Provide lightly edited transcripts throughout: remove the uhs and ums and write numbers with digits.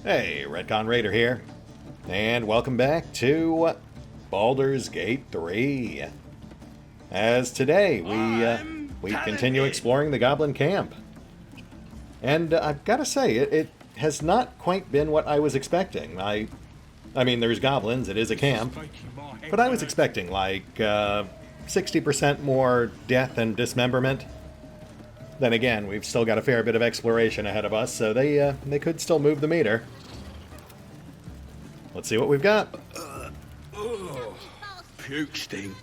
Hey, RetconRaider here, and welcome back to Baldur's Gate 3. As today we continue exploring the Goblin Camp. And I've got to say, it has not quite been what I was expecting. I mean, there's goblins, it is a camp, but I was expecting like 60% more death and dismemberment. Then again, we've still got a fair bit of exploration ahead of us, so they could still move the meter. Let's see what we've got. Puke sting.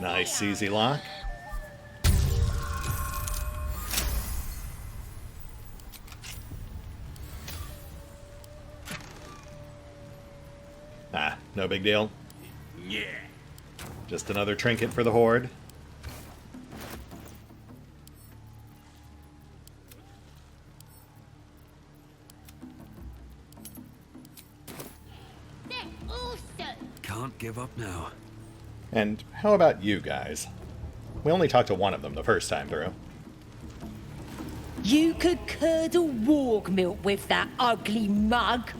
Nice, easy lock. Ah, no big deal. Yeah. Just another trinket for the Horde. Can't give up now. And how about you guys? We only talked to one of them the first time through. You could curdle warg milk with that ugly mug.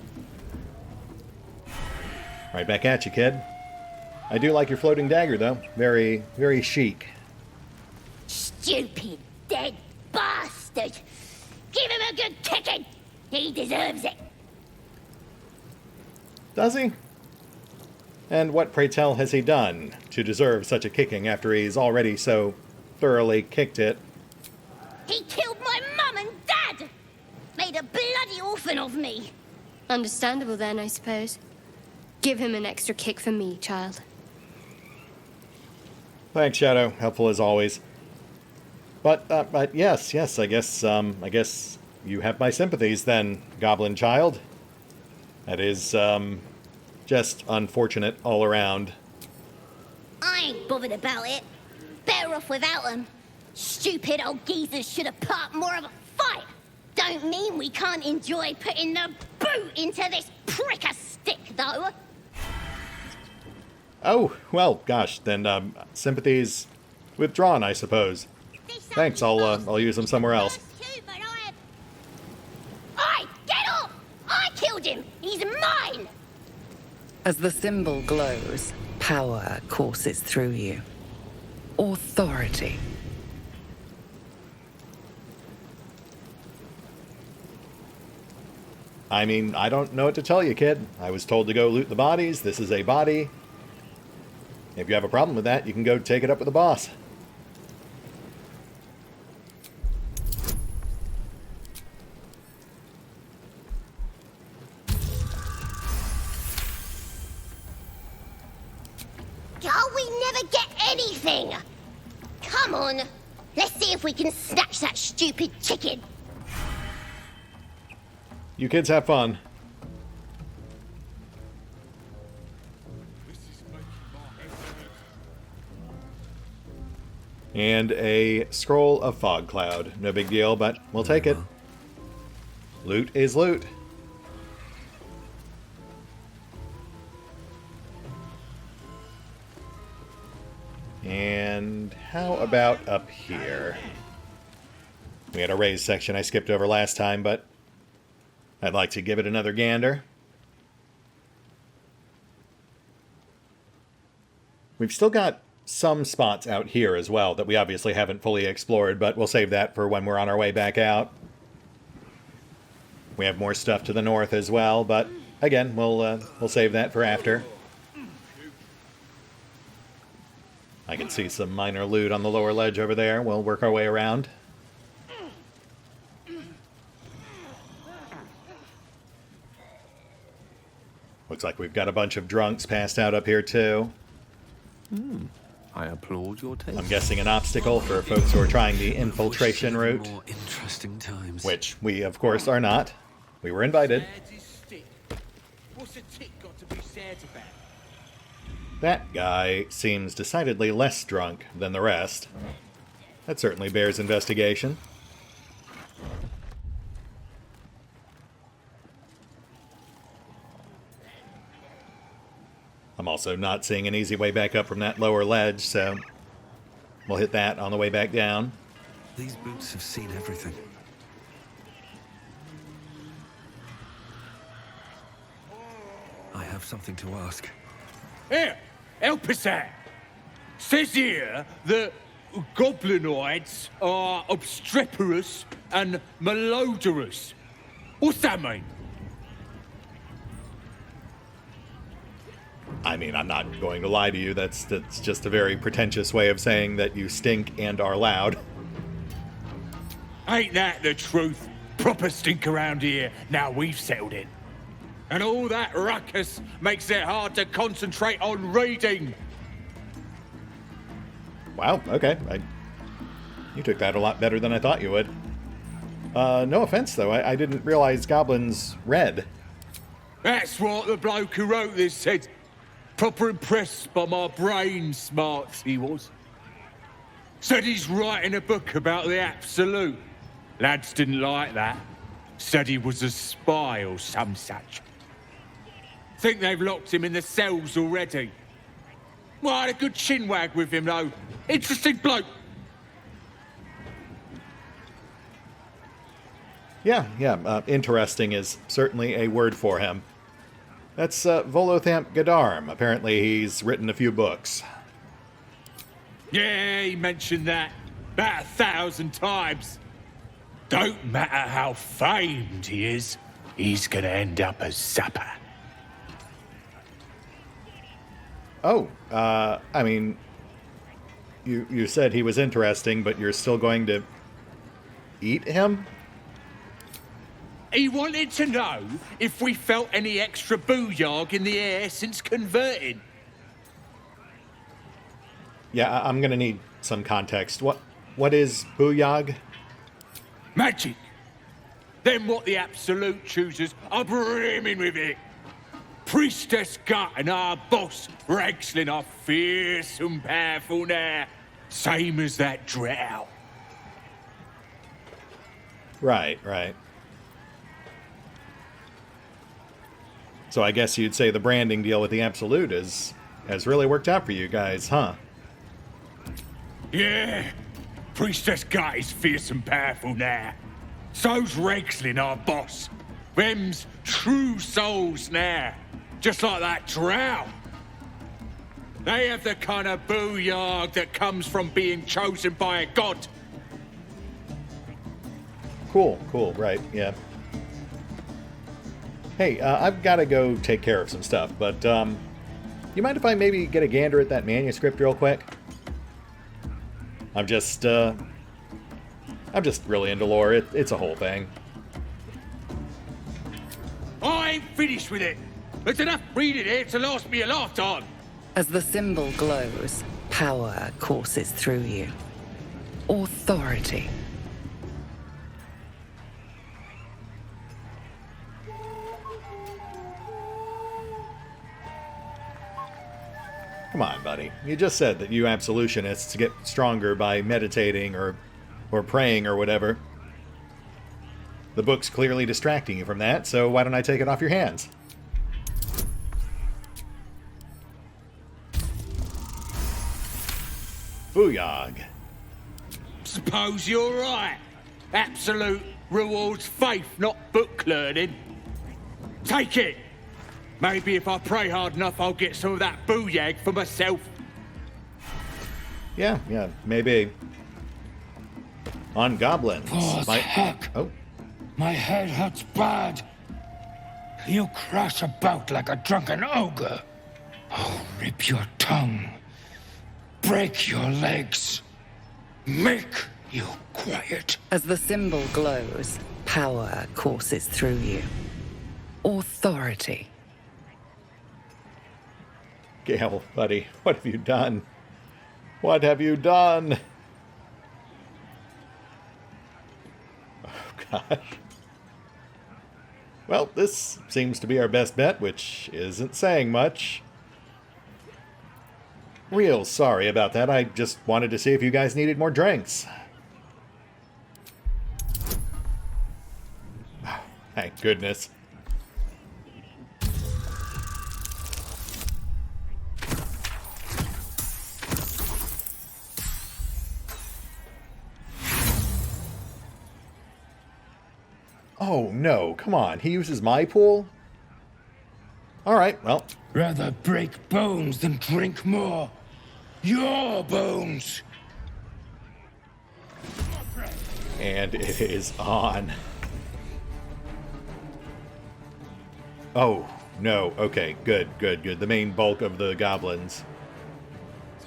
Right back at you, kid. I do like your floating dagger, though. Very, very chic. Stupid, dead bastard! Give him a good kicking! He deserves it! Does he? And what, pray tell, has he done to deserve such a kicking after he's already so thoroughly kicked it? He killed my mum and dad! Made a bloody orphan of me! Understandable then, I suppose. Give him an extra kick for me, child. Thanks, Shadow. Helpful as always. But yes, I guess you have my sympathies then, Goblin Child. That is, just unfortunate all around. I ain't bothered about it. Better off without them. Stupid old geezers should have put up more of a fight. Don't mean we can't enjoy putting the boot into this prick a stick, though. Oh, well, gosh, then, sympathies withdrawn, I suppose. Thanks, I'll use them somewhere else. Oi, get off! I killed him! He's mine! As the symbol glows, power courses through you. Authority. I mean, I don't know what to tell you, kid. I was told to go loot the bodies. This is a body. If you have a problem with that, you can go take it up with the boss. Oh, we never get anything! Come on, let's see if we can snatch that stupid chicken. You kids have fun. And a scroll of fog cloud. No big deal, but we'll take it. Loot is loot. And how about up here? We had a raised section I skipped over last time, but I'd like to give it another gander. We've still got some spots out here as well that we obviously haven't fully explored, but we'll save that for when we're on our way back out. We have more stuff to the north as well, but again, we'll save that for after. I can see some minor loot on the lower ledge over there. We'll work our way around. Looks like we've got a bunch of drunks passed out up here too. I applaud your taste. I'm guessing an obstacle for folks who are trying the infiltration route. More interesting times. Which we, of course, are not. We were invited. What's a tick got to be sad about? That guy seems decidedly less drunk than the rest. That certainly bears investigation. I'm also not seeing an easy way back up from that lower ledge, so we'll hit that on the way back down. These boots have seen everything. I have something to ask. Here, help us out. Says here that goblinoids are obstreperous and malodorous. What's that mean? I mean, I'm not going to lie to you. That's just a very pretentious way of saying that you stink and are loud. Ain't that the truth? Proper stink around here, now we've settled it. And all that ruckus makes it hard to concentrate on reading. Wow, okay. You took that a lot better than I thought you would. No offense, though. I didn't realize goblins read. That's what the bloke who wrote this said. Proper impressed by my brain smarts, he was. Said he's writing a book about the Absolute. Lads didn't like that. Said he was a spy or some such. Think they've locked him in the cells already. Well, I had a good chinwag with him, though. Interesting bloke. Yeah, interesting is certainly a word for him. That's Volothamp Gadarm. Apparently he's written a few books. Yeah, he mentioned that about 1,000 times. Don't matter how famed he is, he's gonna end up as supper. Oh, I mean, you said he was interesting, but you're still going to eat him? He wanted to know if we felt any extra booyog in the air since converting. Yeah, I'm gonna need some context. What is booyog? Magic. Then what the Absolute choosers are brimming with it. Priestess Gut and our boss, Ragslin, are fierce and powerful now. Same as that drow. Right. So I guess you'd say the branding deal with the Absolute has really worked out for you guys, huh? Yeah. Priestess Gut is fierce and powerful now. So's Ragslin, our boss. Them's true souls now. Just like that drow. They have the kind of booyog that comes from being chosen by a god. Cool, right, yeah. Hey, I've got to go take care of some stuff, but you mind if I maybe get a gander at that manuscript real quick? I'm just really into lore. It's a whole thing. I ain't finished with it. There's enough reading here to last me a lifetime. As the symbol glows, power courses through you. Authority. Come on, buddy. You just said that you absolutionists get stronger by meditating or praying or whatever. The book's clearly distracting you from that, so why don't I take it off your hands? Booyog. Suppose you're right. Absolute rewards faith, not book learning. Take it. Maybe if I pray hard enough, I'll get some of that booyag for myself. Yeah, maybe. On goblins. Heck. Oh. My head hurts bad. You crash about like a drunken ogre. I'll rip your tongue. Break your legs. Make you quiet. As the symbol glows, power courses through you. Authority. Gale, buddy, what have you done? What have you done? Oh, gosh. Well, this seems to be our best bet, which isn't saying much. Real sorry about that. I just wanted to see if you guys needed more drinks. Oh, thank goodness. Oh, no. Come on. He uses my pool? Alright, well. Rather break bones than drink more. Your bones! And it is on. Oh, no. Okay, good. The main bulk of the goblins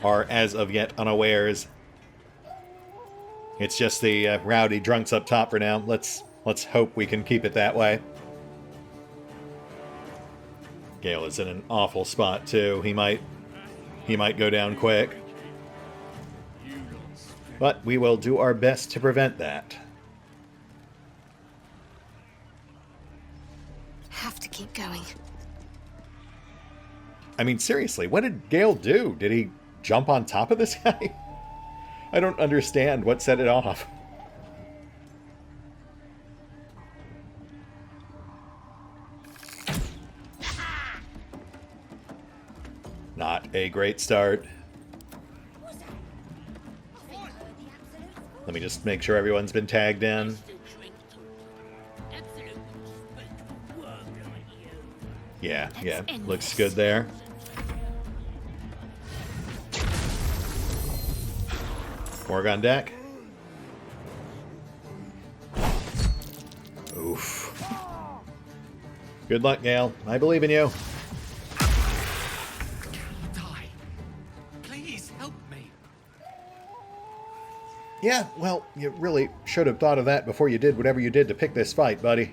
are as of yet unawares. It's just the rowdy drunks up top for now. Let's hope we can keep it that way. Gale is in an awful spot too. He might go down quick. But we will do our best to prevent that. Have to keep going. I mean, seriously, what did Gale do? Did he jump on top of this guy? I don't understand what set it off. Not a great start. Let me just make sure everyone's been tagged in. Yeah, looks good there. Org on deck. Oof. Good luck, Gale. I believe in you. Die. Please help me. Yeah, well, you really should have thought of that before you did whatever you did to pick this fight, buddy.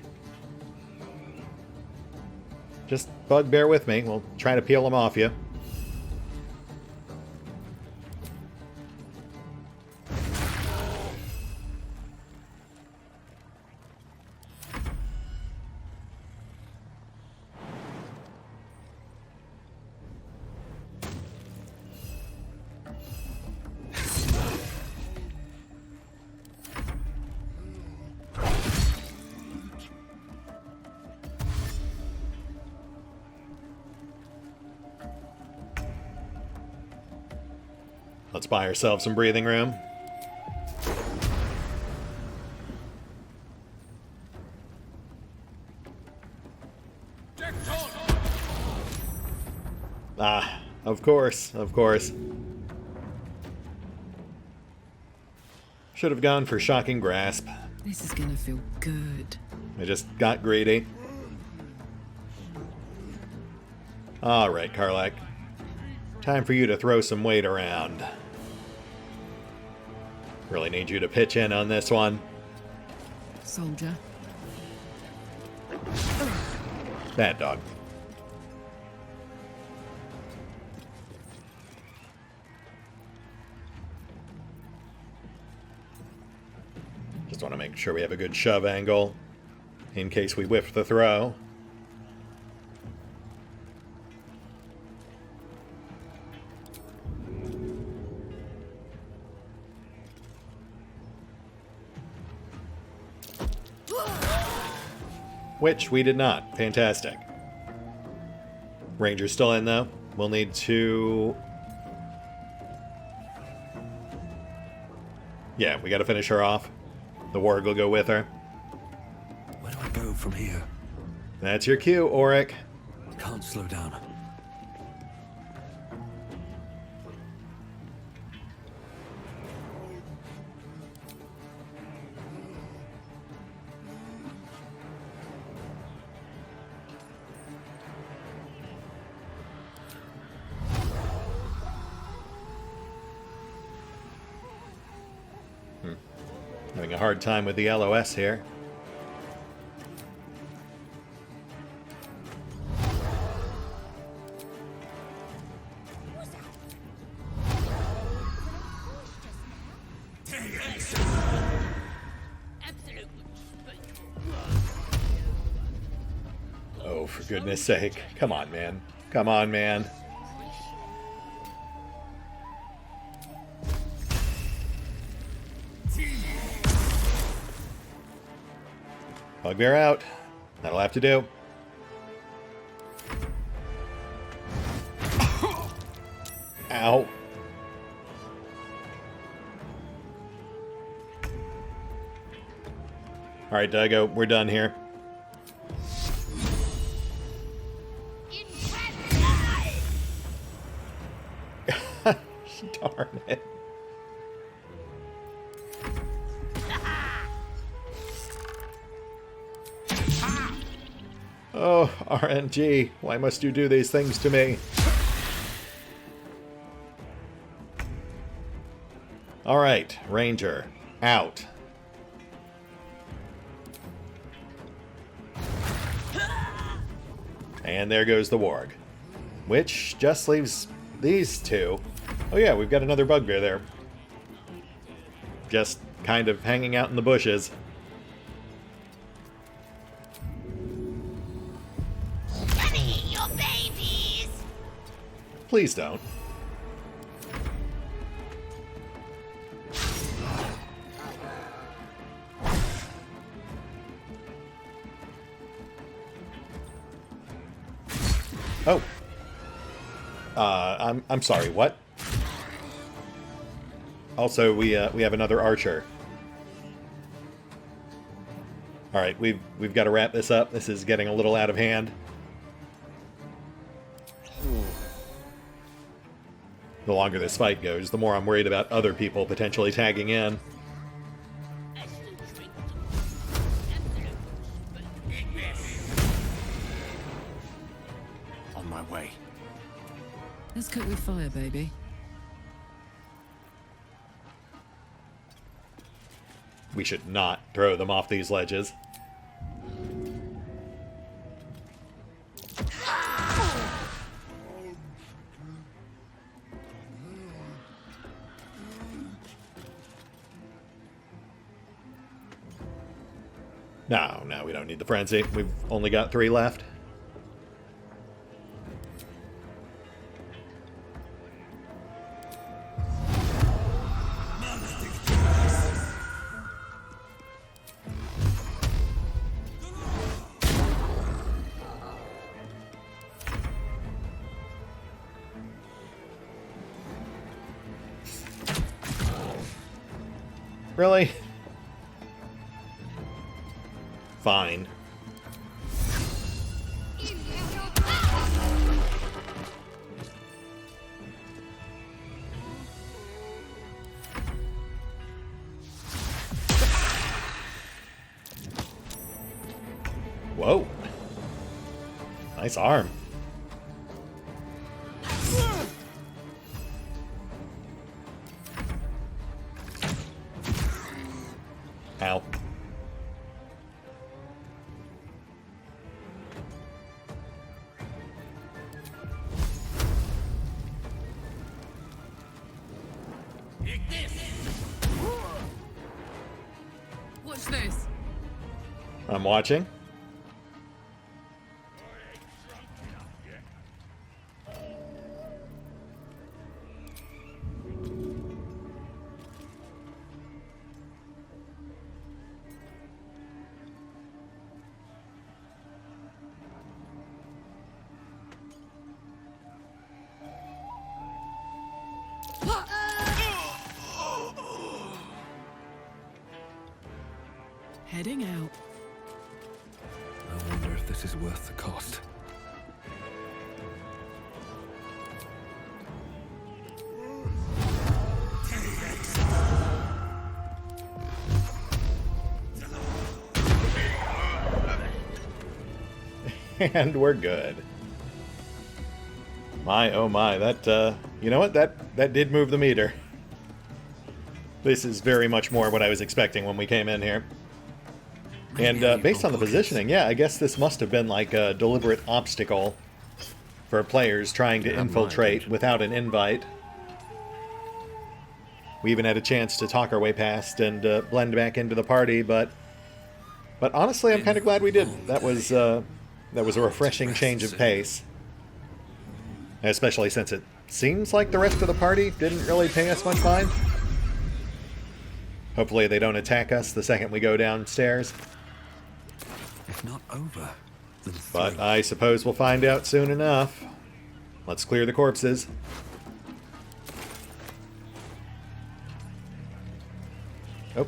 Just bugbear with me. We'll try to peel them off you. Let's buy ourselves some breathing room. Ah, of course. Should have gone for Shocking Grasp. This is gonna feel good. I just got greedy. Alright, Karlach. Time for you to throw some weight around. Really need you to pitch in on this one. Soldier. Bad dog. Just want to make sure we have a good shove angle in case we whiff the throw. Which we did not. Fantastic. Ranger's still in, though. We'll need to... Yeah, we gotta finish her off. The warg will go with her. Where do I go from here? That's your cue, Auric. I can't slow down. Having a hard time with the Alois here. Oh, for goodness sake. Come on, man. Come on, man. Bugbear out. That'll have to do. Ow. Alright, Duggo, we're done here. Darn it. Oh, RNG, why must you do these things to me? Alright, Ranger, out. And there goes the warg. Which just leaves these two. Oh yeah, we've got another bugbear there. Just kind of hanging out in the bushes. Let me eat your babies! Please don't. Oh. I'm sorry, what? Also, we have another archer. Alright, we've got to wrap this up. This is getting a little out of hand. The longer this fight goes, the more I'm worried about other people potentially tagging in. On my way. Let's cook with fire, baby. We should not throw them off these ledges. No, we don't need the frenzy. We've only got 3 left. Really? Fine. Whoa. Nice arm. Ow. Watch this. I'm watching. Heading out. I wonder if this is worth the cost. And we're good. My, oh my, that, you know what? That did move the meter. This is very much more what I was expecting when we came in here. And based on the positioning, yeah, I guess this must have been like a deliberate obstacle for players trying to infiltrate without an invite. We even had a chance to talk our way past and blend back into the party, but honestly, I'm kind of glad we didn't. That was a refreshing change of pace. Especially since it seems like the rest of the party didn't really pay us much mind. Hopefully they don't attack us the second we go downstairs. If not over, then But I suppose we'll find out soon enough. Let's clear the corpses. Oh.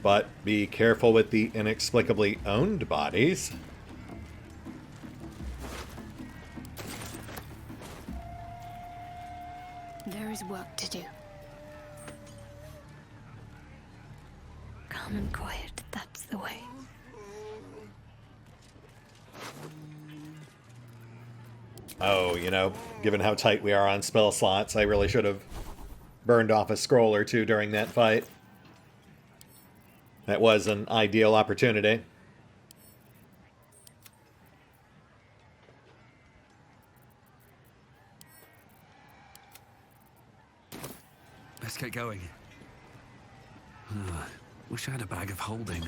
but be careful with the inexplicably owned bodies. There is work to do. Calm and quiet, that's the way. Oh, you know, given how tight we are on spell slots, I really should have burned off a scroll or two during that fight. That was an ideal opportunity. Let's get going. Wish I had a bag of holding.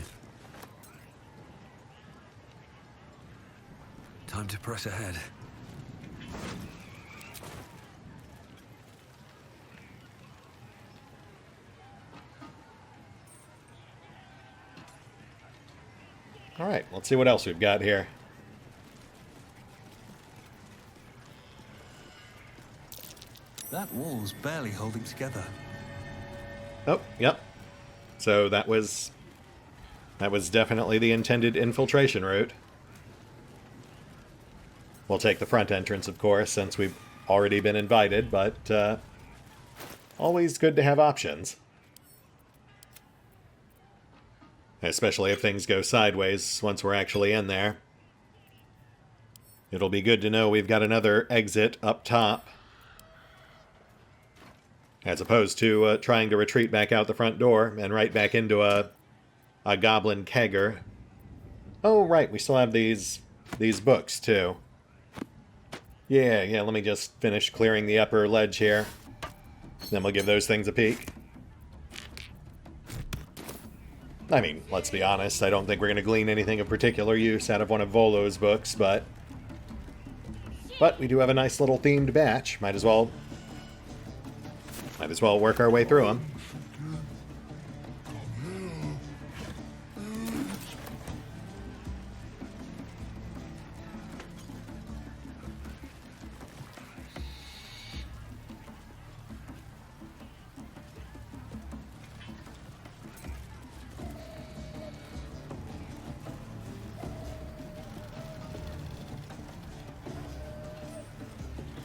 Time to press ahead. All right, let's see what else we've got here. That wall's barely holding together. Oh, yep. So that was definitely the intended infiltration route. We'll take the front entrance, of course, since we've already been invited, but always good to have options. Especially if things go sideways once we're actually in there. It'll be good to know we've got another exit up top. As opposed to trying to retreat back out the front door and right back into a goblin kegger. Oh, right, we still have these books, too. Yeah, let me just finish clearing the upper ledge here. Then we'll give those things a peek. I mean, let's be honest, I don't think we're going to glean anything of particular use out of one of Volo's books, but we do have a nice little themed batch. Might as well work our way through them.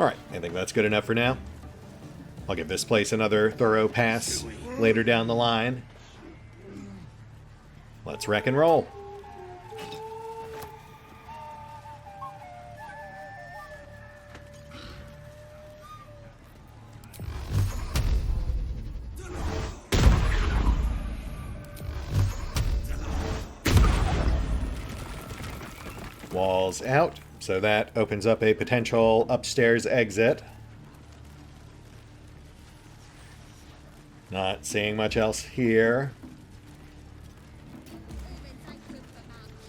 Alright, I think that's good enough for now. I'll give this place another thorough pass later down the line. Let's wreck and roll. Walls out, so that opens up a potential upstairs exit. Not seeing much else here.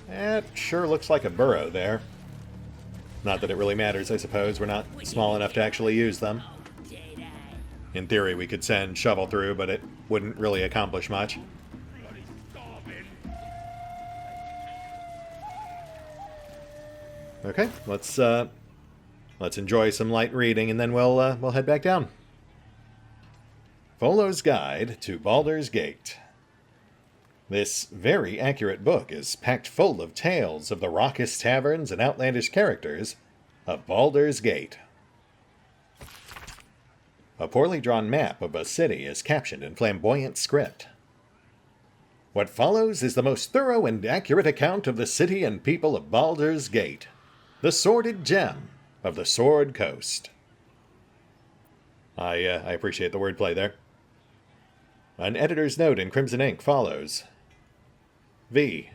It sure looks like a burrow there. Not that it really matters, I suppose. We're not small enough to actually use them. In theory, we could send Shovel through, but it wouldn't really accomplish much. Okay, let's enjoy some light reading, and then we'll head back down. Volo's Guide to Baldur's Gate. This very accurate book is packed full of tales of the raucous taverns and outlandish characters of Baldur's Gate. A poorly drawn map of a city is captioned in flamboyant script. What follows is the most thorough and accurate account of the city and people of Baldur's Gate, the sordid gem of the Sword Coast. I appreciate the wordplay there. An editor's note in crimson ink follows. V.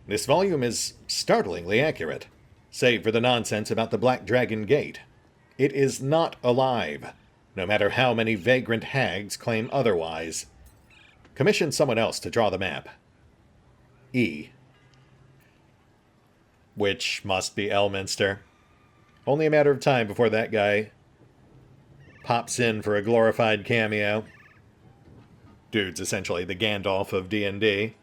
This volume is startlingly accurate, save for the nonsense about the Black Dragon Gate. It is not alive, no matter how many vagrant hags claim otherwise. Commission someone else to draw the map. E. Which must be Elminster. Only a matter of time before that guy pops in for a glorified cameo. Dude's essentially the Gandalf of D&D.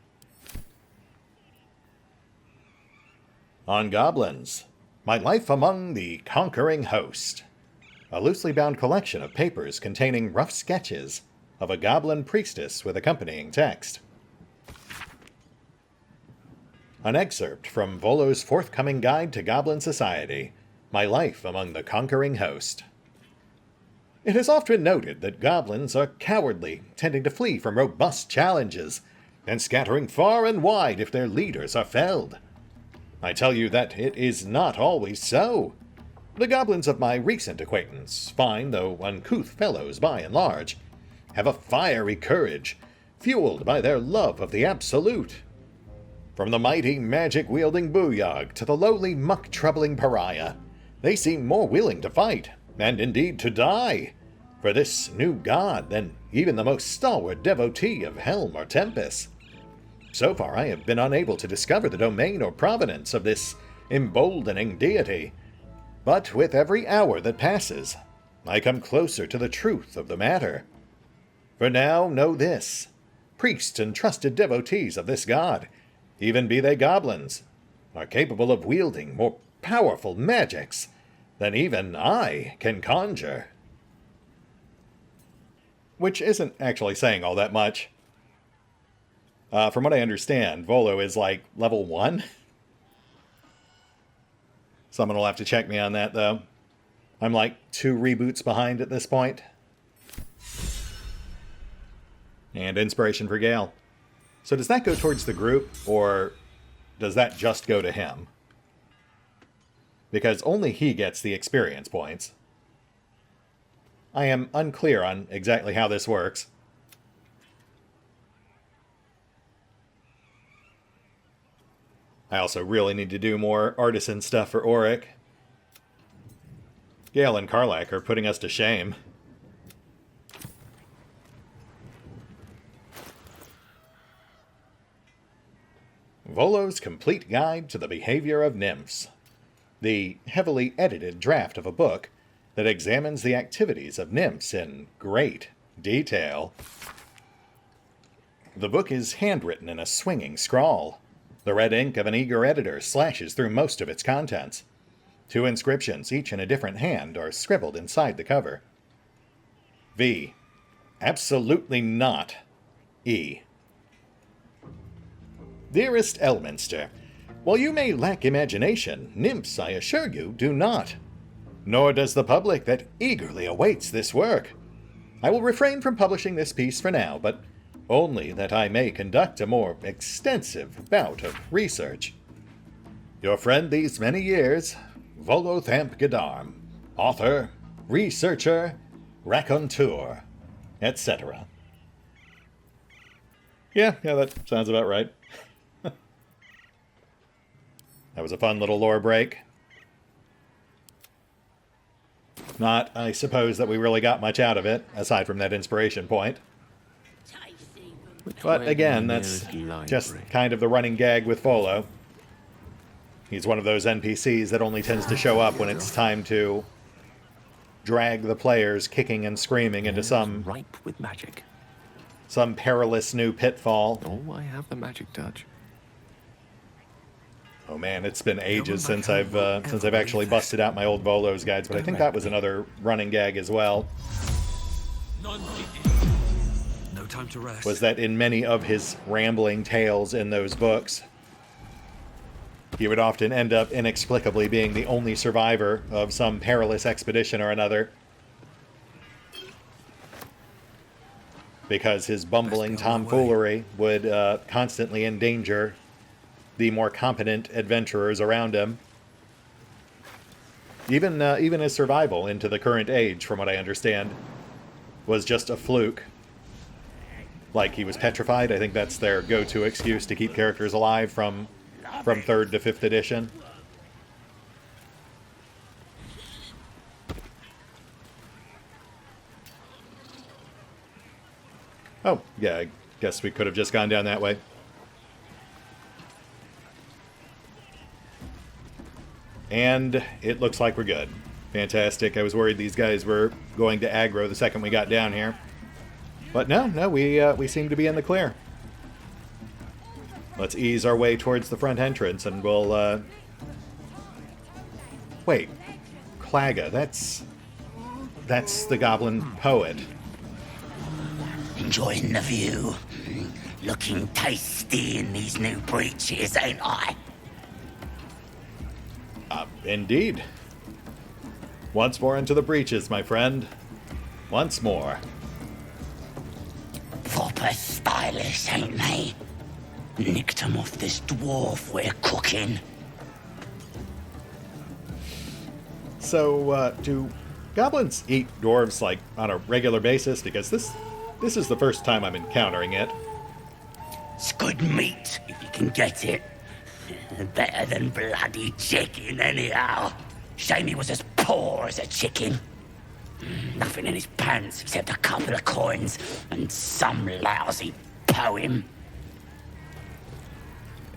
On Goblins, My Life Among the Conquering Host. A loosely bound collection of papers containing rough sketches of a goblin priestess with accompanying text. An excerpt from Volo's forthcoming guide to Goblin Society, My Life Among the Conquering Host. It is often noted that goblins are cowardly, tending to flee from robust challenges, and scattering far and wide if their leaders are felled. I tell you that it is not always so. The goblins of my recent acquaintance, fine though uncouth fellows by and large, have a fiery courage, fueled by their love of the absolute. From the mighty magic-wielding Booyog to the lowly muck-troubling pariah, they seem more willing to fight, and indeed to die, for this new god than even the most stalwart devotee of Helm or Tempest. So far I have been unable to discover the domain or provenance of this emboldening deity, but with every hour that passes, I come closer to the truth of the matter. For now, know this: priests and trusted devotees of this god, even be they goblins, are capable of wielding more powerful magics than even I can conjure. Which isn't actually saying all that much. From what I understand, Volo is like level 1. Someone will have to check me on that, though. I'm like 2 reboots behind at this point. And inspiration for Gale. So does that go towards the group, or does that just go to him? Because only he gets the experience points. I am unclear on exactly how this works. I also really need to do more artisan stuff for Auric. Gale and Karlach are putting us to shame. Volo's Complete Guide to the Behavior of Nymphs. The heavily edited draft of a book that examines the activities of nymphs in great detail. The book is handwritten in a swinging scrawl. The red ink of an eager editor slashes through most of its contents. 2 inscriptions, each in a different hand, are scribbled inside the cover. V. Absolutely not. E. Dearest Elminster, while you may lack imagination, nymphs, I assure you, do not. Nor does the public that eagerly awaits this work. I will refrain from publishing this piece for now, but only that I may conduct a more extensive bout of research. Your friend these many years, Volothamp Gadarm, author, researcher, raconteur, etc. Yeah, that sounds about right. That was a fun little lore break. Not, I suppose, that we really got much out of it, aside from that inspiration point. But again, that's just kind of the running gag with Volo. He's one of those NPCs that only tends to show up when it's time to drag the players kicking and screaming into some perilous new pitfall. Oh, I have the magic touch. Oh man, it's been ages since I've actually busted out my old Volo's guides, but I think that was another running gag as well. No time to rest. Was that in many of his rambling tales in those books, he would often end up inexplicably being the only survivor of some perilous expedition or another, because his bumbling tomfoolery would constantly endanger the more competent adventurers around him. Even his survival into the current age, from what I understand, was just a fluke. Like, he was petrified. I think that's their go-to excuse to keep characters alive from 3rd to 5th edition. Oh, yeah, I guess we could have just gone down that way. And it looks like we're good. Fantastic. I was worried these guys were going to aggro the second we got down here. But no, we seem to be in the clear. Let's ease our way towards the front entrance and we'll, Wait. Claga, that's the goblin poet. Enjoying the view. Looking tasty in these new breeches, ain't I? Indeed. Once more into the breaches, my friend. Once more. Proper stylish, ain't they? Nicked 'em off this dwarf we're cooking. So, do goblins eat dwarves, like, on a regular basis? Because this is the first time I'm encountering it. It's good meat, if you can get it. Better than bloody chicken, anyhow. Shame he was as poor as a chicken. Nothing in his pants except a couple of coins and some lousy poem.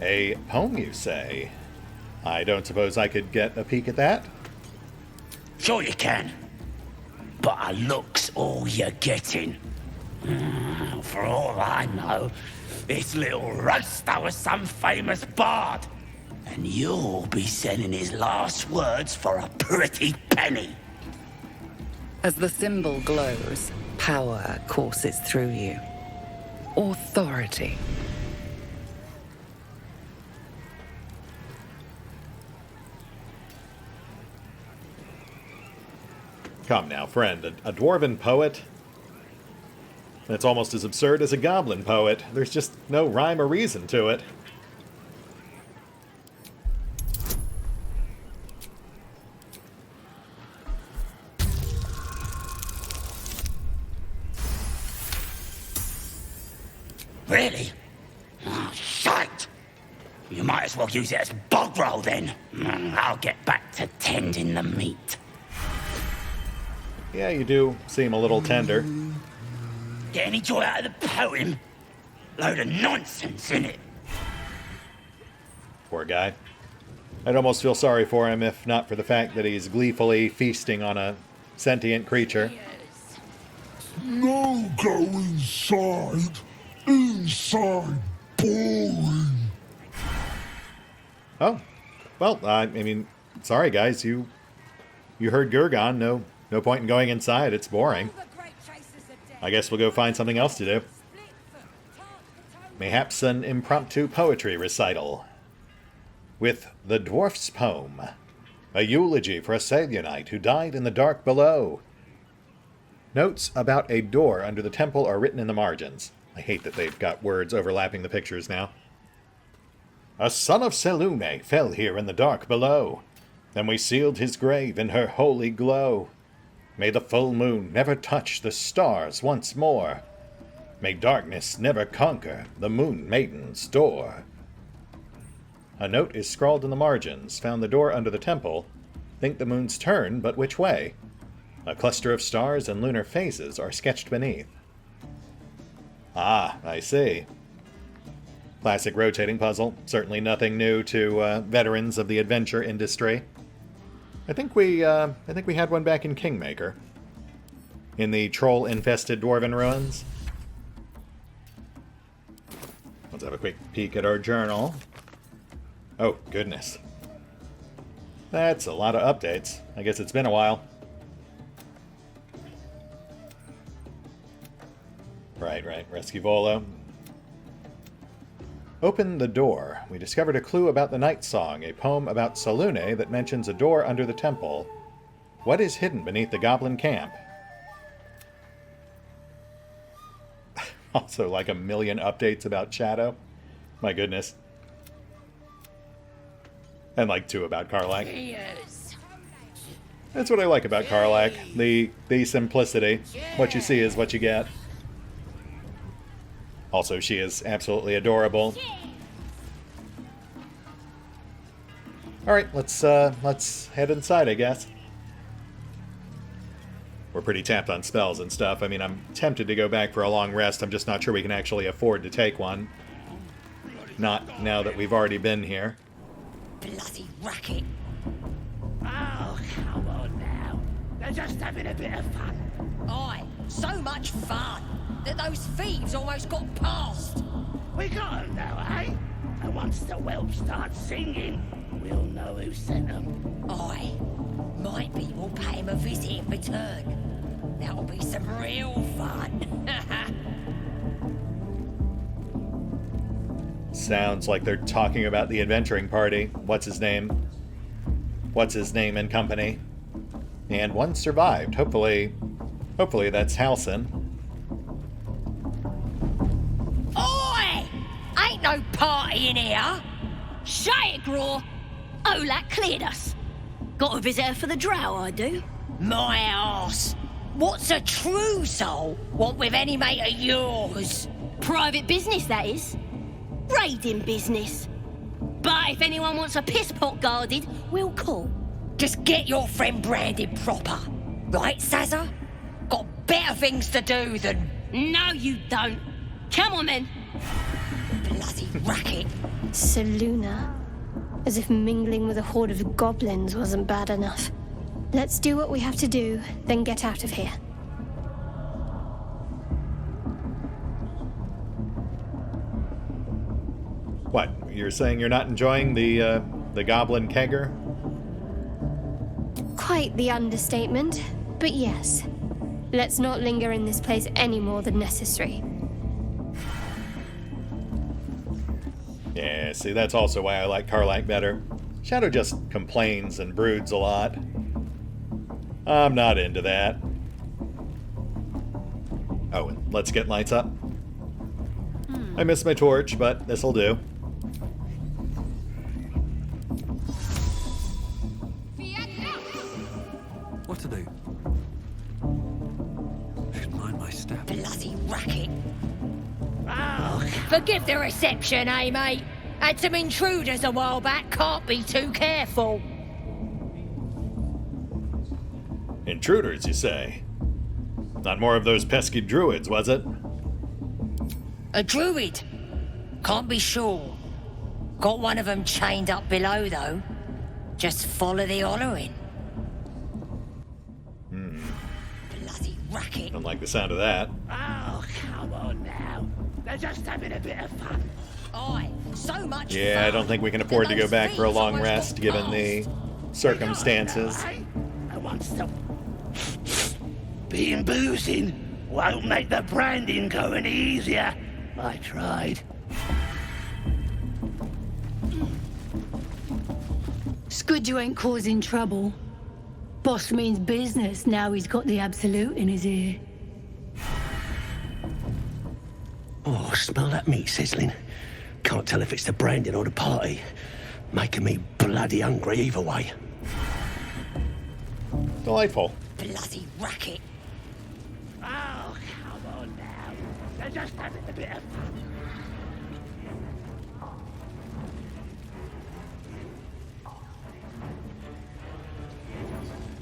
A poem, you say? I don't suppose I could get a peek at that? Sure you can. But a look's all you're getting. For all I know, this little roaster was some famous bard. And you'll be selling his last words for a pretty penny. As the symbol glows, power courses through you. Authority. Come now, friend, a dwarven poet? It's almost as absurd as a goblin poet. There's just no rhyme or reason to it. Really? Oh, shite! You might as well use it as bog roll then. I'll get back to tending the meat. Yeah, you do seem a little tender. Get any joy out of the poem? Load of nonsense, innit? Poor guy. I'd almost feel sorry for him if not for the fact that he's gleefully feasting on a sentient creature. No go inside. Inside. Boring. Oh. Well, I mean, sorry guys, you heard Gurgon. No point in going inside, it's boring. I guess we'll go find something else to do. Mayhaps an impromptu poetry recital. With the Dwarf's Poem, a eulogy for a Salionite who died in the dark below. Notes about a door under the temple are written in the margins. I hate that they've got words overlapping the pictures now. A son of Selune fell here in the dark below. Then we sealed his grave in her holy glow. May the full moon never touch the stars once more. May darkness never conquer the moon maiden's door. A note is scrawled in the margins. Found the door under the temple. Think the moon's turn, but which way? A cluster of stars and lunar phases are sketched beneath. Ah, I see. Classic rotating puzzle. Certainly nothing new to veterans of the adventure industry. I think we had one back in Kingmaker. In the troll-infested dwarven ruins. Let's have a quick peek at our journal. Oh, goodness. That's a lot of updates. I guess it's been a while. Right. Rescue Volo. Open the door. We discovered a clue about the Night Song, a poem about Selune that mentions a door under the temple. What is hidden beneath the goblin camp? Also, like a million updates about Shadow. My goodness. And like 2 about Karlach. That's what I like about Karlach. The simplicity. What you see is what you get. Also, she is absolutely adorable. Alright, let's head inside, I guess. We're pretty tapped on spells and stuff. I mean, I'm tempted to go back for a long rest. I'm just not sure we can actually afford to take one. Not now that we've already been here. Bloody racket. Oh, come on now. They're just having a bit of fun. Aye, so much fun that those thieves almost got past. We got 'em now, eh? And once the Welch starts singing, we'll know who sent 'em. Aye, might be we'll pay him a visit in return. That'll be some real fun. Sounds like they're talking about the adventuring party. What's his name? What's his name and company? And one survived. Hopefully that's Halson. Oi! Ain't no party in here. Shut it, Graw. Olak cleared us. Got a visitor for the drow, I do. My arse. What's a true soul want with any mate of yours? Private business, that is. Raiding business. But if anyone wants a piss pot guarded, we'll call. Just get your friend branded proper. Right, Sazza? Got better things to do than... No, you don't. Come on, then. Bloody racket. Saluna. As if mingling with a horde of goblins wasn't bad enough. Let's do what we have to do, then get out of here. What? You're saying you're not enjoying the goblin kegger? Quite the understatement, but yes. Let's not linger in this place any more than necessary. Yeah, see, that's also why I like Karlach better. Shadow just complains and broods a lot. I'm not into that. Oh, and let's get lights up. I missed my torch, but this'll do. What to do? Should mind my step. Bloody racket. Oh, forgive the reception, eh, mate? Had some intruders a while back, can't be too careful. Intruders, you say? Not more of those pesky druids, was it? A druid? Can't be sure. Got one of them chained up below, though. Just follow the hollering. Bloody racket. Don't like the sound of that. Oh, come on now. They're just having a bit of fun. Aye, so much Yeah, fun. I don't think we can afford to go Those back for a thieves long almost rest, got given past. the circumstances. I want some. Being boozing won't make the branding go any easier. I tried. It's good you ain't causing trouble. Boss means business now he's got the absolute in his ear. Oh, smell that meat sizzling. Can't tell if it's the branding or the party. Making me bloody hungry either way. Delightful. Bloody racket. Oh, come on now. They're just having a bit of fun.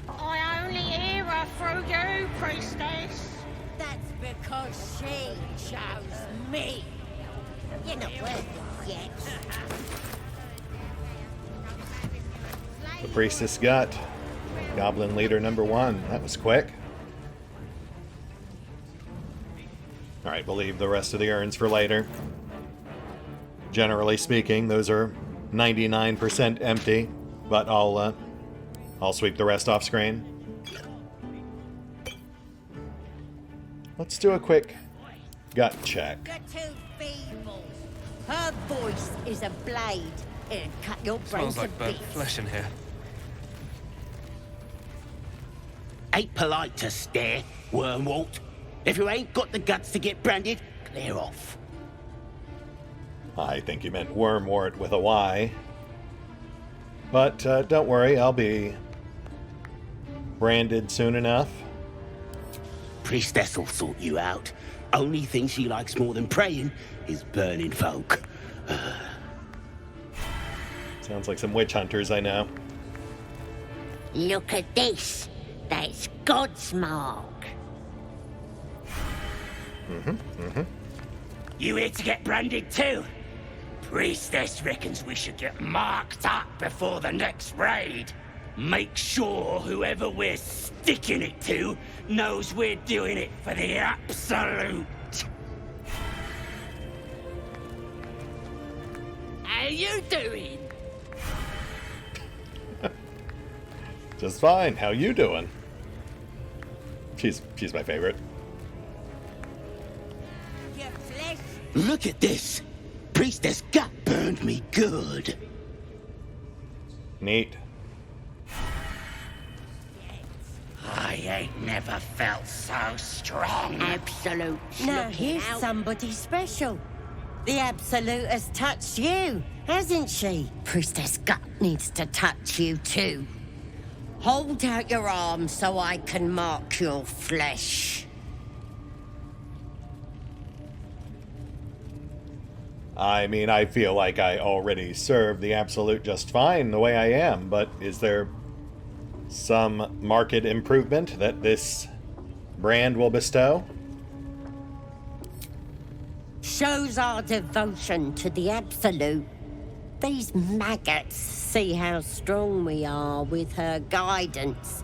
I only hear her through you, priestess. That's because she chose me. You're not worth it yet. The priestess got Goblin Leader #1. That was quick. Alright, we'll leave the rest of the urns for later. Generally speaking, those are 99% empty, but I'll sweep the rest off screen. Let's do a quick gut check. You're too feeble. Her voice is a blade. It'll cut your brains Smells to like burnt bits. flesh in here. Ain't polite to stare, Wormwalt. If you ain't got the guts to get branded, clear off. I think you meant Wormwort with a Y. But don't worry, I'll be branded soon enough. Priestess will sort you out. Only thing she likes more than praying is burning folk. Sounds like some witch hunters I know. Look at this. That's God's mark. You here to get branded too? Priestess reckons we should get marked up before the next raid. Make sure whoever we're sticking it to knows we're doing it for the absolute. How you doing? Just fine. How you doing? She's my favorite. Your flesh. Look at this. Priestess gut burned me good. Neat. I ain't never felt so strong. Absolute. Now here's somebody special. The Absolute has touched you, hasn't she? Priestess Gut needs to touch you too. Hold out your arm so I can mark your flesh. I mean, I feel like I already serve the Absolute just fine the way I am, but is there some marked improvement that this brand will bestow? Shows our devotion to the Absolute. These maggots see how strong we are with her guidance.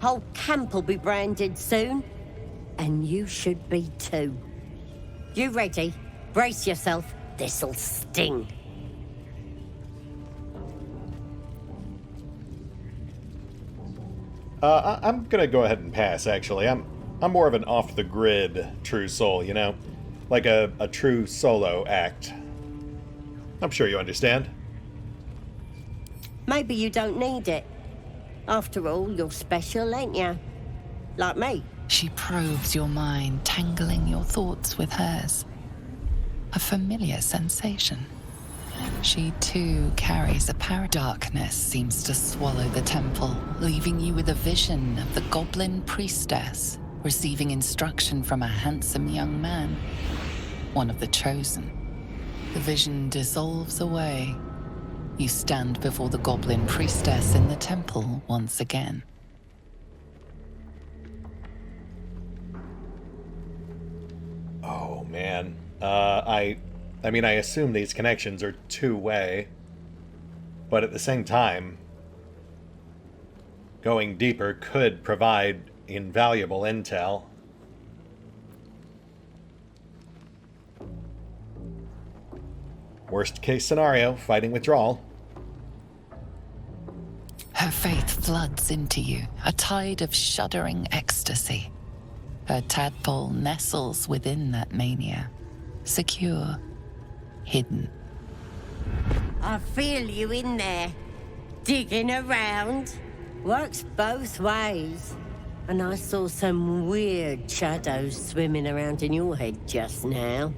Whole camp will be branded soon, and you should be too. You ready? Brace yourself. This'll sting. I'm gonna go ahead and pass, actually. I'm more of an off-the-grid true soul, you know? Like a true solo act. I'm sure you understand. Maybe you don't need it. After all, you're special, ain't you? Like me. She probes your mind, tangling your thoughts with hers. A familiar sensation. She too carries a power. Darkness seems to swallow the temple, leaving you with a vision of the goblin priestess receiving instruction from a handsome young man, one of the chosen. The vision dissolves away. You stand before the goblin priestess in the temple once again. Oh, man. I mean, I assume these connections are two-way, but at the same time, going deeper could provide invaluable intel. Worst case scenario, fighting withdrawal. Her faith floods into you, a tide of shuddering ecstasy. Her tadpole nestles within that mania, secure, hidden. I feel you in there, digging around. Works both ways. And I saw some weird shadows swimming around in your head just now.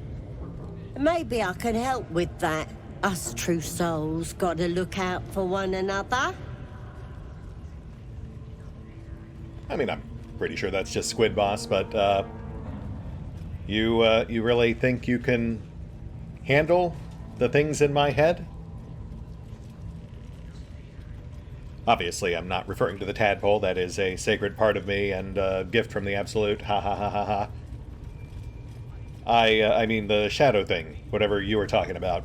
Maybe I can help with that. Us true souls gotta look out for one another. I mean, I'm pretty sure that's just Squid Boss, but, you really think you can handle the things in my head? Obviously, I'm not referring to the tadpole. That is a sacred part of me and a gift from the Absolute. Ha ha ha ha ha. I mean the shadow thing, whatever you were talking about.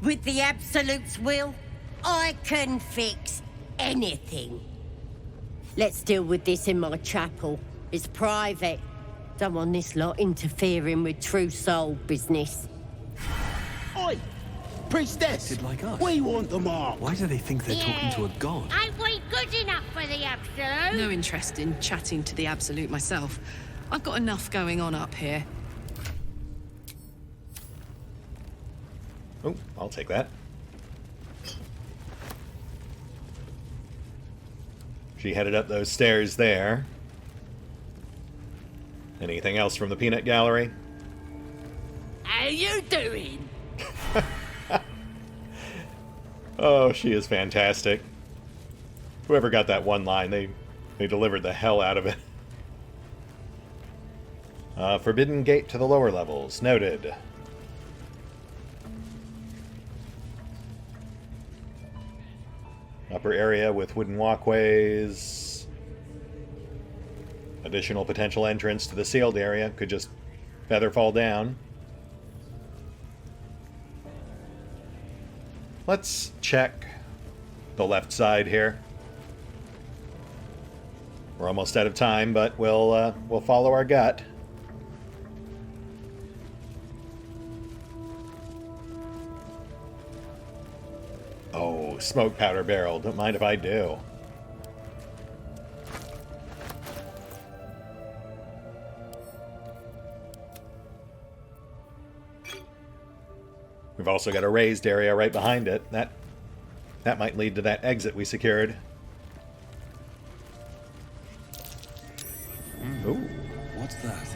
With the Absolute's will, I can fix anything. Let's deal with this in my chapel. It's private. Don't want this lot interfering with true soul business. Oi! Priestess! Like us. We want the mark! Why do they think they're talking to a god? Ain't we good enough for the Absolute? No interest in chatting to the Absolute myself. I've got enough going on up here. Oh, I'll take that. She headed up those stairs there. Anything else from the peanut gallery? How you doing? Oh, she is fantastic. Whoever got that one line, they delivered the hell out of it. Forbidden gate to the lower levels. Noted. Upper area with wooden walkways. Additional potential entrance to the sealed area. Could just feather fall down. Let's check the left side here. We're almost out of time, but we'll follow our gut. Oh, smoke powder barrel. Don't mind if I do. We've also got a raised area right behind it. That might lead to that exit we secured. Ooh. What's that?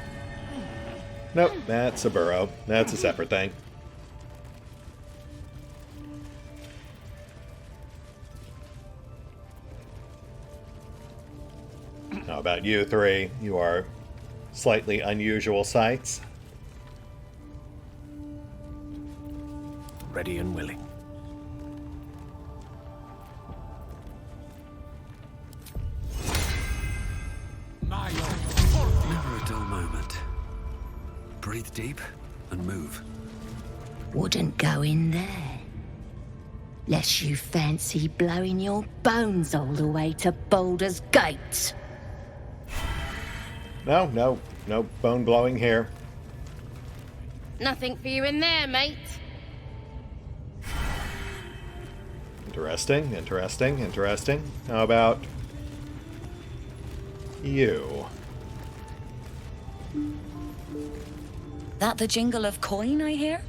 Nope, that's a burrow. That's a separate thing. How about you three? You are slightly unusual sights. Ready and willing. Never a dull moment. Breathe deep and move. Wouldn't go in there. Lest you fancy blowing your bones all the way to Baldur's Gate. No bone blowing here. Nothing for you in there, mate. Interesting. How about you? That the jingle of coin I hear?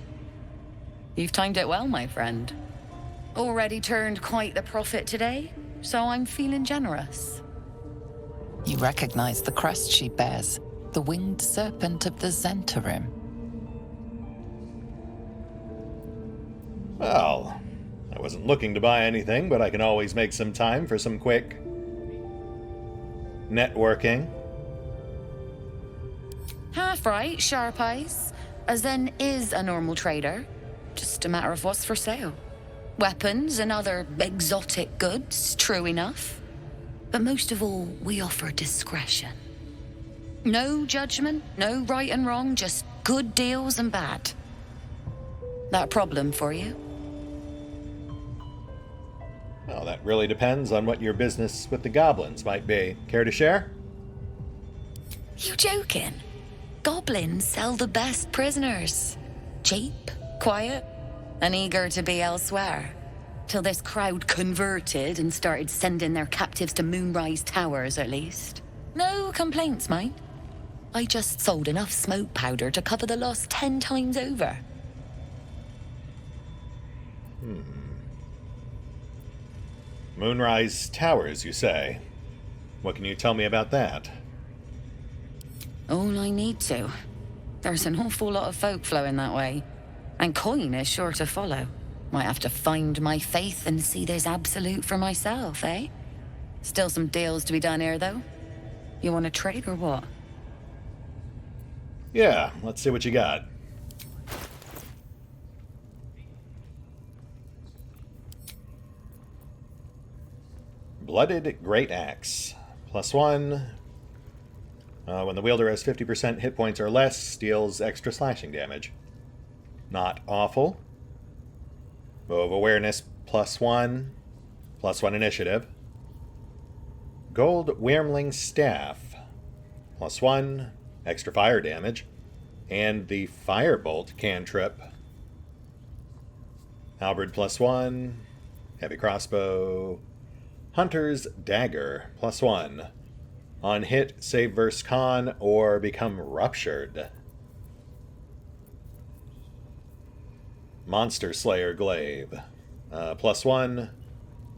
You've timed it well, my friend. Already turned quite the profit today, so I'm feeling generous. You recognize the crest she bears, the winged serpent of the Zentarim. Well, I wasn't looking to buy anything, but I can always make some time for some quick networking. Half right, sharp eyes. Zen is a normal trader. Just a matter of what's for sale. Weapons and other exotic goods, true enough. But most of all, we offer discretion. No judgment, no right and wrong, just good deals and bad. That a problem for you? Well, that really depends on what your business with the goblins might be. Care to share? You joking? Goblins sell the best prisoners. Cheap, quiet, and eager to be elsewhere. Till this crowd converted and started sending their captives to Moonrise Towers, at least. No complaints, mind. I just sold enough smoke powder to cover the loss 10 times over. Moonrise Towers, you say? What can you tell me about that? All I need to. There's an awful lot of folk flowing that way. And coin is sure to follow. Might have to find my faith and see this absolute for myself, eh? Still some deals to be done here, though. You want to trade or what? Yeah, let's see what you got. Blooded Great Axe. +1. When the wielder has 50% hit points or less, deals extra slashing damage. Not awful. Bow of Awareness +1. +1 initiative. Gold Wyrmling Staff. +1. Extra fire damage. And the Firebolt cantrip. Halberd +1. Heavy crossbow. Hunter's Dagger +1. On hit, save versus con, or become ruptured. Monster Slayer Glaive. +1.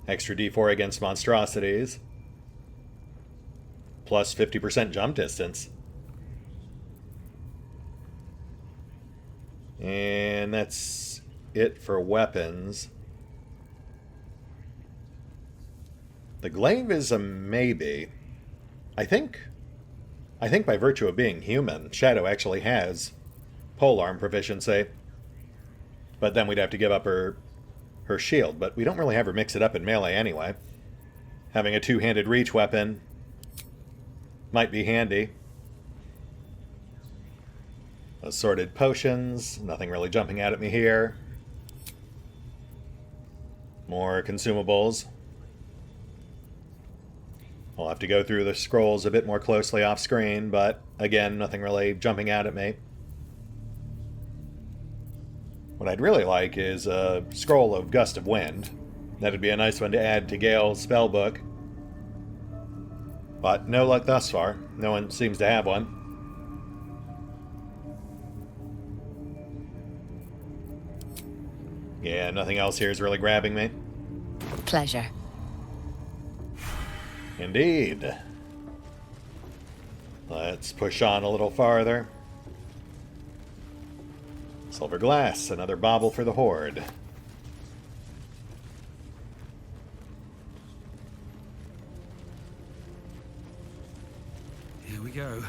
Extra d4 against monstrosities. Plus 50% jump distance. And that's it for weapons. The glaive is a maybe. I think by virtue of being human, Shadow actually has polearm proficiency. But then we'd have to give up her shield, but we don't really have her mix it up in melee anyway. Having a two-handed reach weapon might be handy. Assorted potions, nothing really jumping out at me here. More consumables. I'll have to go through the scrolls a bit more closely off screen, but again, nothing really jumping out at me. What I'd really like is a scroll of Gust of Wind. That'd be a nice one to add to Gale's spellbook. But no luck thus far. No one seems to have one. Yeah, nothing else here is really grabbing me. Pleasure. Indeed. Let's push on a little farther. Silver glass, another bauble for the Horde. Here we go.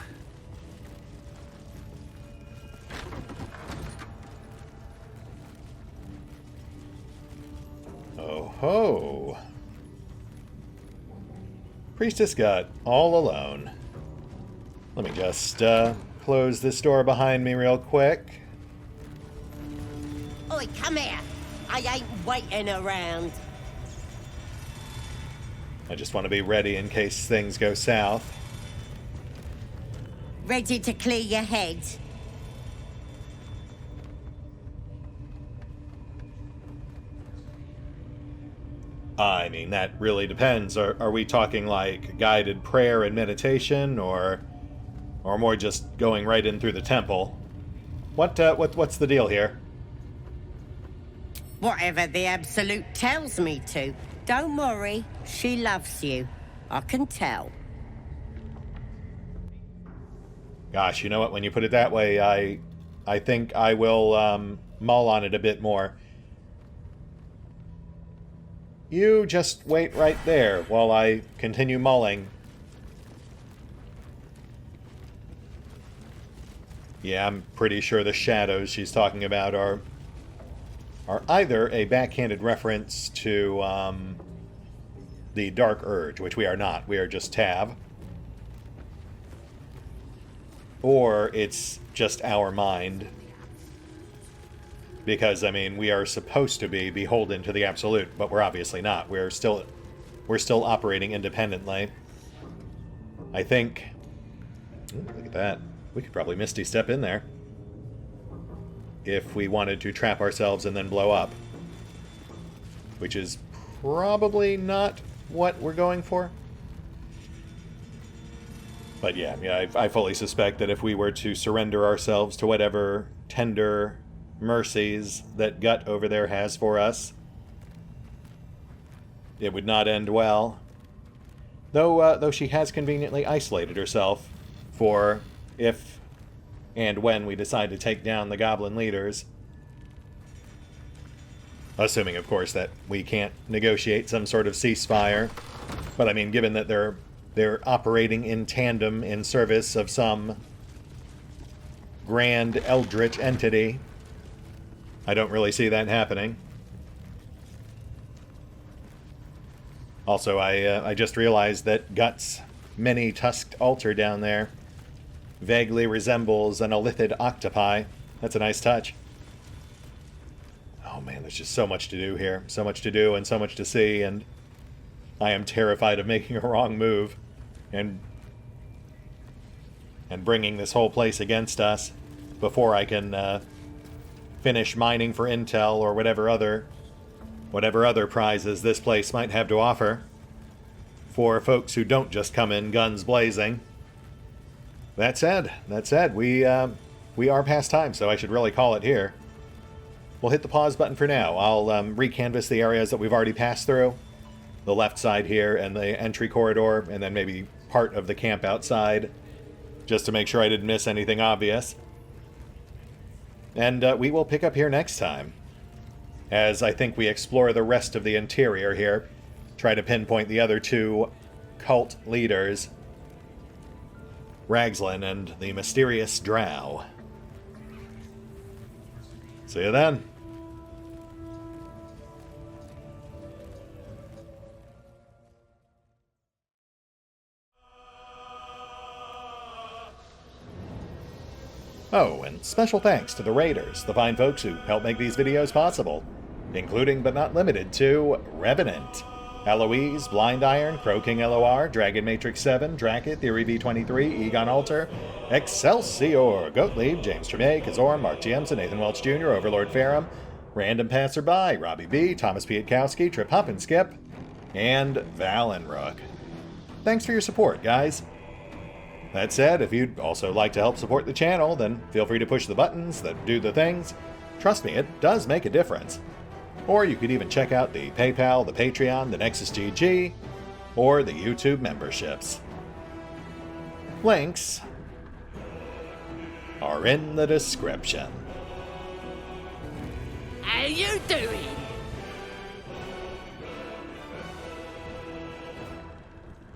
Oh ho! Priestess got all alone. Let me just close this door behind me real quick. Oi, come here. I ain't waiting around. I just want to be ready in case things go south. Ready to clear your head? I mean, that really depends. Are we talking like guided prayer and meditation, or more just going right in through the temple? What's the deal here? Whatever the Absolute tells me to. Don't worry, she loves you. I can tell. Gosh, you know what? When you put it that way, I think I will mull on it a bit more. You just wait right there while I continue mulling. Yeah, I'm pretty sure the shadows she's talking about are either a backhanded reference to the Dark Urge, which we are not. We are just Tav. Or it's just our mind. Because, I mean, we are supposed to be beholden to the Absolute, but we're obviously not. We're still operating independently. I think... Ooh, look at that. We could probably Misty Step in there. If we wanted to trap ourselves and then blow up. Which is probably not what we're going for. But yeah, I fully suspect that if we were to surrender ourselves to whatever tender mercies that Gut over there has for us, it would not end well. Though she has conveniently isolated herself for if and when we decide to take down the goblin leaders. Assuming, of course, that we can't negotiate some sort of ceasefire. But I mean, given that they're operating in tandem in service of some grand eldritch entity, I don't really see that happening. Also, I just realized that Gut's many-tusked altar down there vaguely resembles an elithid octopi. That's a nice touch. Oh man, there's just so much to do here. So much to do and so much to see, and I am terrified of making a wrong move and bringing this whole place against us before I can finish mining for intel or whatever other prizes this place might have to offer for folks who don't just come in guns blazing. That said, we are past time, so I should really call it here. We'll hit the pause button for now. I'll recanvas the areas that we've already passed through. The left side here and the entry corridor, and then maybe part of the camp outside, just to make sure I didn't miss anything obvious. And we will pick up here next time, as I think we explore the rest of the interior here, try to pinpoint the other two cult leaders, Ragzlin and the mysterious Drow. See you then. Oh, and special thanks to the Raiders, the fine folks who help make these videos possible, including but not limited to Revenant, Alois, blindiron, CrowkingLoR, Dragon Matrix 7, Drakiith, TheoryV23, EgonAlter, Exsellsior, Gottlieb, James Trimmier, Kazorm, Mark Giemza, Nathan Welch Jr., OverlordPherom, RandomPassrby, RobbyB, Tomasz Piątkowski, Triphoppenskip, and Valinrook. Thanks for your support, guys. That said, if you'd also like to help support the channel, then feel free to push the buttons that do the things. Trust me, it does make a difference. Or you could even check out the PayPal, the Patreon, the Nexus GG, or the YouTube memberships. Links are in the description. How you doing?